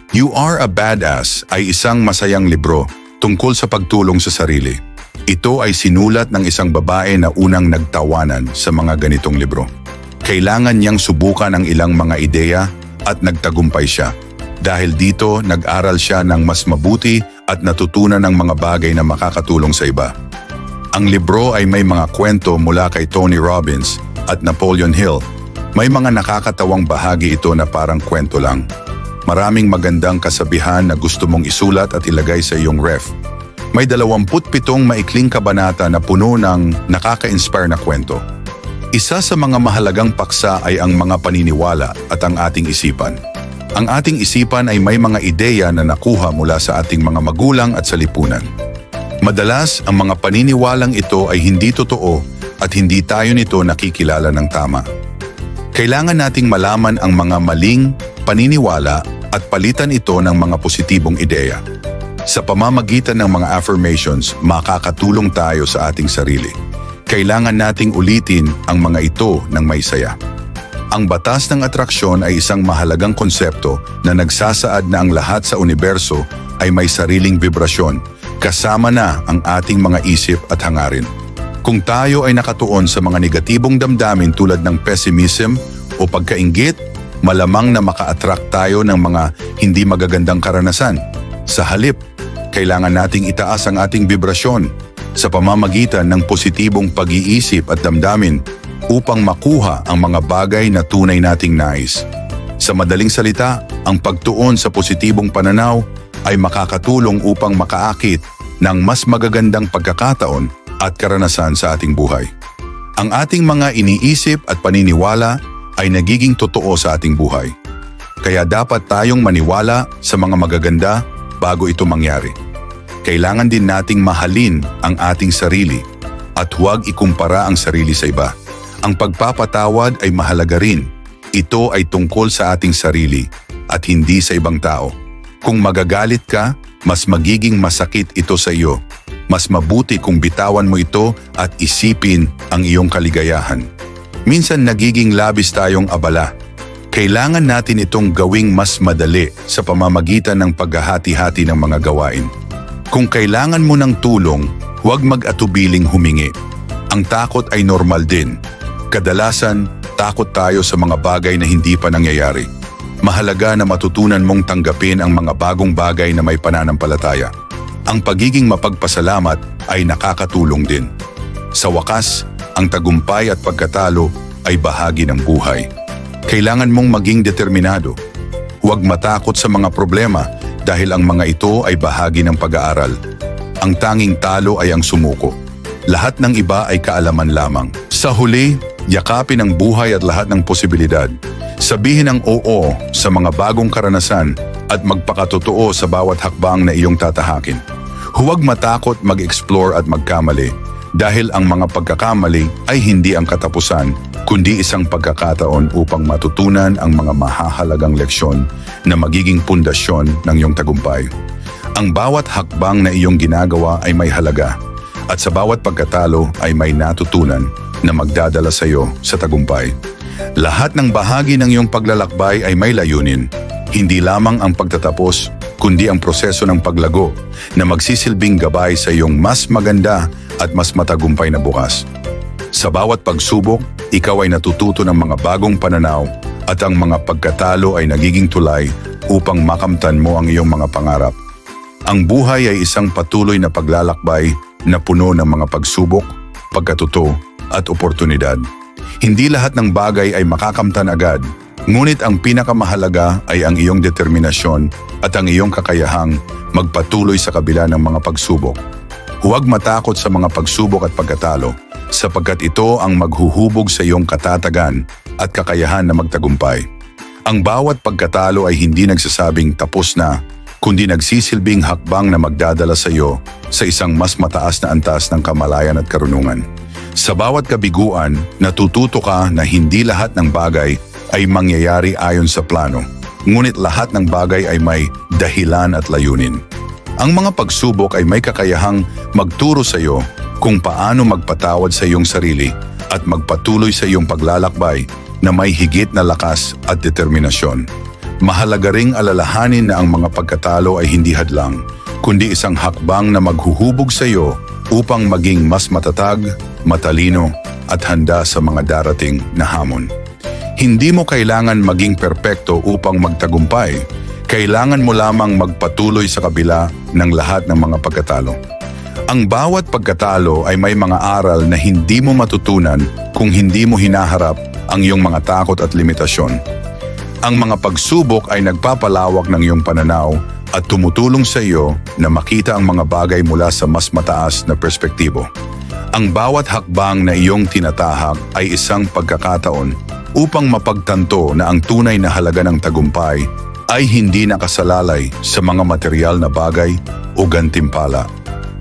You Are a Badass ay isang masayang libro tungkol sa pagtulong sa sarili. Ito ay sinulat ng isang babae na unang nagtawanan sa mga ganitong libro. Kailangan niyang subukan ang ilang mga ideya at nagtagumpay siya. Dahil dito, nag-aral siya ng mas mabuti at natutunan ng mga bagay na makakatulong sa iba. Ang libro ay may mga kwento mula kay Tony Robbins at Napoleon Hill. May mga nakakatawang bahagi ito na parang kwento lang. Maraming magandang kasabihan na gusto mong isulat at ilagay sa iyong ref. May 27 maikling kabanata na puno ng nakaka-inspire na kwento. Isa sa mga mahalagang paksa ay ang mga paniniwala at ang ating isipan. Ang ating isipan ay may mga ideya na nakuha mula sa ating mga magulang at sa lipunan. Madalas, ang mga paniniwalang ito ay hindi totoo at hindi tayo nito nakikilala ng tama. Kailangan nating malaman ang mga maling paniniwala at palitan ito ng mga positibong ideya. Sa pamamagitan ng mga affirmations, makakatulong tayo sa ating sarili. Kailangan nating ulitin ang mga ito ng may saya. Ang batas ng atraksyon ay isang mahalagang konsepto na nagsasaad na ang lahat sa universo ay may sariling vibrasyon, kasama na ang ating mga isip at hangarin. Kung tayo ay nakatuon sa mga negatibong damdamin tulad ng pessimism o pagkainggit, malamang na maka-attract tayo ng mga hindi magagandang karanasan. Sa halip, kailangan nating itaas ang ating vibrasyon sa pamamagitan ng positibong pag-iisip at damdamin upang makuha ang mga bagay na tunay nating nais. Sa madaling salita, ang pagtuon sa positibong pananaw ay makakatulong upang makaakit ng mas magagandang pagkakataon at karanasan sa ating buhay. Ang ating mga iniisip at paniniwala ay nagiging totoo sa ating buhay. Kaya dapat tayong maniwala sa mga magaganda bago ito mangyari. Kailangan din nating mahalin ang ating sarili at huwag ikumpara ang sarili sa iba. Ang pagpapatawad ay mahalaga rin. Ito ay tungkol sa ating sarili at hindi sa ibang tao. Kung magagalit ka, mas magiging masakit ito sa iyo. Mas mabuti kung bitawan mo ito at isipin ang iyong kaligayahan. Minsan nagiging labis tayong abala. Kailangan natin itong gawing mas madali sa pamamagitan ng paghahati-hati ng mga gawain. Kung kailangan mo ng tulong, huwag mag-atubiling humingi. Ang takot ay normal din. Kadalasan, takot tayo sa mga bagay na hindi pa nangyayari. Mahalaga na matutunan mong tanggapin ang mga bagong bagay na may pananampalataya. Ang pagiging mapagpasalamat ay nakakatulong din. Sa wakas, ang tagumpay at pagkatalo ay bahagi ng buhay. Kailangan mong maging determinado. Huwag matakot sa mga problema dahil ang mga ito ay bahagi ng pag-aaral. Ang tanging talo ay ang sumuko. Lahat ng iba ay kaalaman lamang. Sa huli, yakapin ang buhay at lahat ng posibilidad. Sabihin ang oo sa mga bagong karanasan at magpakatotoo sa bawat hakbang na iyong tatahakin. Huwag matakot mag-explore at magkamali dahil ang mga pagkakamali ay hindi ang katapusan, kundi isang pagkakataon upang matutunan ang mga mahahalagang leksyon na magiging pundasyon ng iyong tagumpay. Ang bawat hakbang na iyong ginagawa ay may halaga at sa bawat pagkatalo ay may natutunan na magdadala sa iyo sa tagumpay. Lahat ng bahagi ng iyong paglalakbay ay may layunin, hindi lamang ang pagtatapos, kundi ang proseso ng paglago na magsisilbing gabay sa iyong mas maganda at mas matagumpay na bukas. Sa bawat pagsubok, ikaw ay natututo ng mga bagong pananaw at ang mga pagkatalo ay nagiging tulay upang makamtan mo ang iyong mga pangarap. Ang buhay ay isang patuloy na paglalakbay na puno ng mga pagsubok, pagkatuto at oportunidad. Hindi lahat ng bagay ay makakamtan agad, ngunit ang pinakamahalaga ay ang iyong determinasyon at ang iyong kakayahang magpatuloy sa kabila ng mga pagsubok. Huwag matakot sa mga pagsubok at pagkatalo, sapagkat ito ang maghuhubog sa iyong katatagan at kakayahan na magtagumpay. Ang bawat pagkatalo ay hindi nagsasabing tapos na, kundi nagsisilbing hakbang na magdadala sa iyo sa isang mas mataas na antas ng kamalayan at karunungan. Sa bawat kabiguan, natututo ka na hindi lahat ng bagay ay mangyayari ayon sa plano, ngunit lahat ng bagay ay may dahilan at layunin. Ang mga pagsubok ay may kakayahang magturo sa iyo kung paano magpatawad sa iyong sarili at magpatuloy sa iyong paglalakbay na may higit na lakas at determinasyon. Mahalaga ring alalahanin na ang mga pagkatalo ay hindi hadlang, kundi isang hakbang na maghuhubog sa iyo upang maging mas matatag, matalino at handa sa mga darating na hamon. Hindi mo kailangan maging perpekto upang magtagumpay. Kailangan mo lamang magpatuloy sa kabila ng lahat ng mga pagkatalo. Ang bawat pagkatalo ay may mga aral na hindi mo matutunan kung hindi mo hinaharap ang iyong mga takot at limitasyon. Ang mga pagsubok ay nagpapalawak ng iyong pananaw at tumutulong sa iyo na makita ang mga bagay mula sa mas mataas na perspektibo. Ang bawat hakbang na iyong tinatahak ay isang pagkakataon upang mapagtanto na ang tunay na halaga ng tagumpay ay hindi nakasalalay sa mga material na bagay o gantimpala,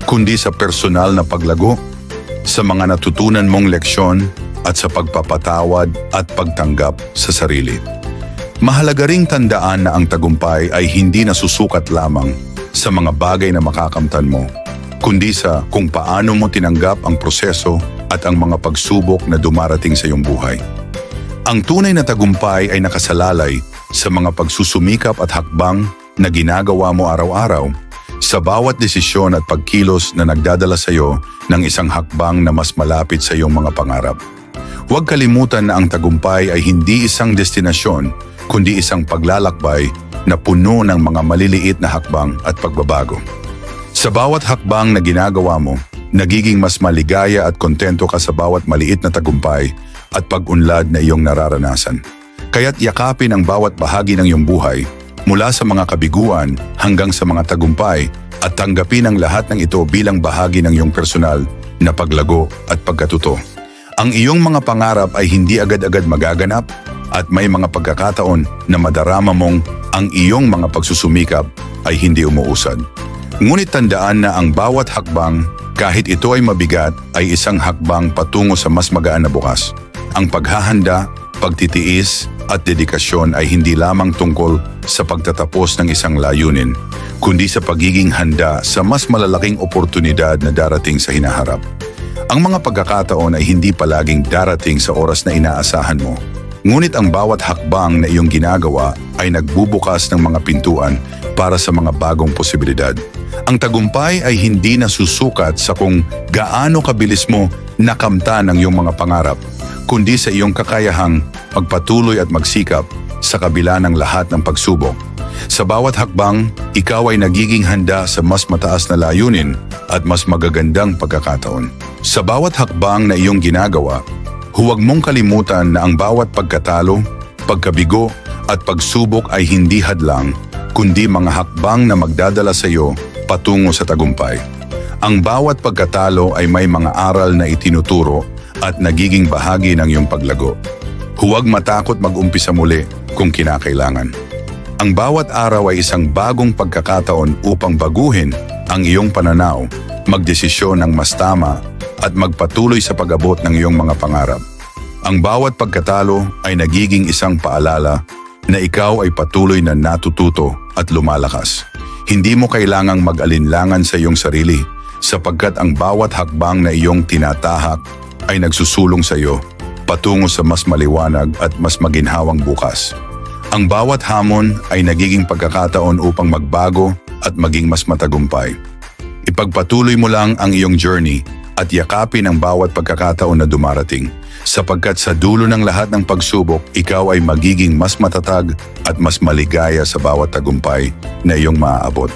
kundi sa personal na paglago, sa mga natutunan mong leksyon at sa pagpapatawad at pagtanggap sa sarili. Mahalaga ring tandaan na ang tagumpay ay hindi nasusukat lamang sa mga bagay na makakamtan mo, kundi sa kung paano mo tinanggap ang proseso at ang mga pagsubok na dumarating sa iyong buhay. Ang tunay na tagumpay ay nakasalalay sa mga pagsusumikap at hakbang na ginagawa mo araw-araw, sa bawat desisyon at pagkilos na nagdadala sa iyo ng isang hakbang na mas malapit sa iyong mga pangarap. Huwag kalimutan na ang tagumpay ay hindi isang destinasyon, kundi isang paglalakbay na puno ng mga maliliit na hakbang at pagbabago. Sa bawat hakbang na ginagawa mo, nagiging mas maligaya at kontento ka sa bawat maliit na tagumpay at pag-unlad na iyong nararanasan. Kaya't yakapin ang bawat bahagi ng iyong buhay, mula sa mga kabiguan hanggang sa mga tagumpay, at tanggapin ang lahat ng ito bilang bahagi ng iyong personal na paglago at pagkatuto. Ang iyong mga pangarap ay hindi agad-agad magaganap at may mga pagkakataon na madarama mong ang iyong mga pagsusumikap ay hindi umuusad. Ngunit tandaan na ang bawat hakbang, kahit ito ay mabigat, ay isang hakbang patungo sa mas magaan na bukas. Ang paghahanda, pagtitiis at dedikasyon ay hindi lamang tungkol sa pagtatapos ng isang layunin, kundi sa pagiging handa sa mas malalaking oportunidad na darating sa hinaharap. Ang mga pagkakataon ay hindi palaging darating sa oras na inaasahan mo. Ngunit ang bawat hakbang na iyong ginagawa ay nagbubukas ng mga pintuan para sa mga bagong posibilidad. Ang tagumpay ay hindi nasusukat sa kung gaano kabilis mo nakamtan ang iyong mga pangarap, kundi sa iyong kakayahang magpatuloy at magsikap sa kabila ng lahat ng pagsubok. Sa bawat hakbang, ikaw ay nagiging handa sa mas mataas na layunin at mas magagandang pagkakataon. Sa bawat hakbang na iyong ginagawa, huwag mong kalimutan na ang bawat pagkatalo, pagkabigo at pagsubok ay hindi hadlang, kundi mga hakbang na magdadala sa iyo patungo sa tagumpay. Ang bawat pagkatalo ay may mga aral na itinuturo at nagiging bahagi ng iyong paglago. Huwag matakot mag-umpisa muli kung kinakailangan. Ang bawat araw ay isang bagong pagkakataon upang baguhin ang iyong pananaw, magdesisyon ng mas tama at magpatuloy sa pag-abot ng iyong mga pangarap. Ang bawat pagkatalo ay nagiging isang paalala na ikaw ay patuloy na natututo at lumalakas. Hindi mo kailangang mag-alinlangan sa iyong sarili, sapagkat ang bawat hakbang na iyong tinatahak ay nagsusulong sa iyo patungo sa mas maliwanag at mas maginhawang bukas. Ang bawat hamon ay nagiging pagkakataon upang magbago at maging mas matagumpay. Ipagpatuloy mo lang ang iyong journey at yakapin ang bawat pagkakataon na dumarating, sapagkat sa dulo ng lahat ng pagsubok, ikaw ay magiging mas matatag at mas maligaya sa bawat tagumpay na iyong maaabot.